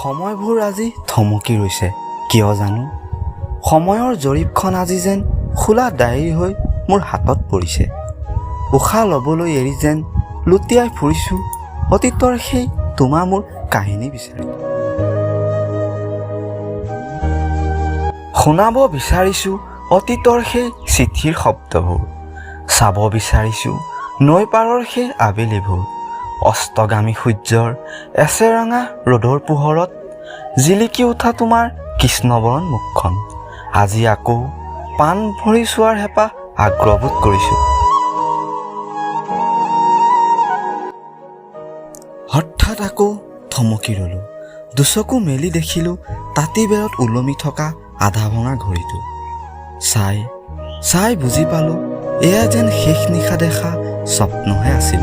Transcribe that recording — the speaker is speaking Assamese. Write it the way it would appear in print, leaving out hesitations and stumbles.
সময়বোৰ আজি থমকি ৰৈছে কিয় জানো সময়ৰ জৰীপখন আজি যেন খোলা ডায়েৰী হৈ মোৰ হাতত পৰিছে উশাহ ল'বলৈ এৰি যেন লুটিয়াই ফুৰিছোঁ অতীতৰ সেই তোমাৰ মোৰ কাহিনী বিচাৰি শুনাব বিচাৰিছোঁ অতীতৰ সেই চিঠিৰ শব্দবোৰ চাব বিচাৰিছোঁ নৈ পাৰৰ সেই আবেলিবোৰ অস্তগামী সূৰ্যৰ এচেৰঙা ৰ'দৰ পোহৰত জিলিকি উঠা তোমাৰ কৃষ্ণবৰণ মুখখন আজি আকৌ পাণ ভৰি চোৱাৰ হেঁপাহ আগ্ৰহবোধ কৰিছোঁ হঠাৎ আকৌ থমকি ৰ'লোঁ দুচকু মেলি দেখিলোঁ তাঁতী বেৰত ওলমি থকা আধা ভঙা ঘড়ীটো চাই বুজি পালোঁ এয়া যেন শেষ নিশা দেখা স্বপ্নহে আছিল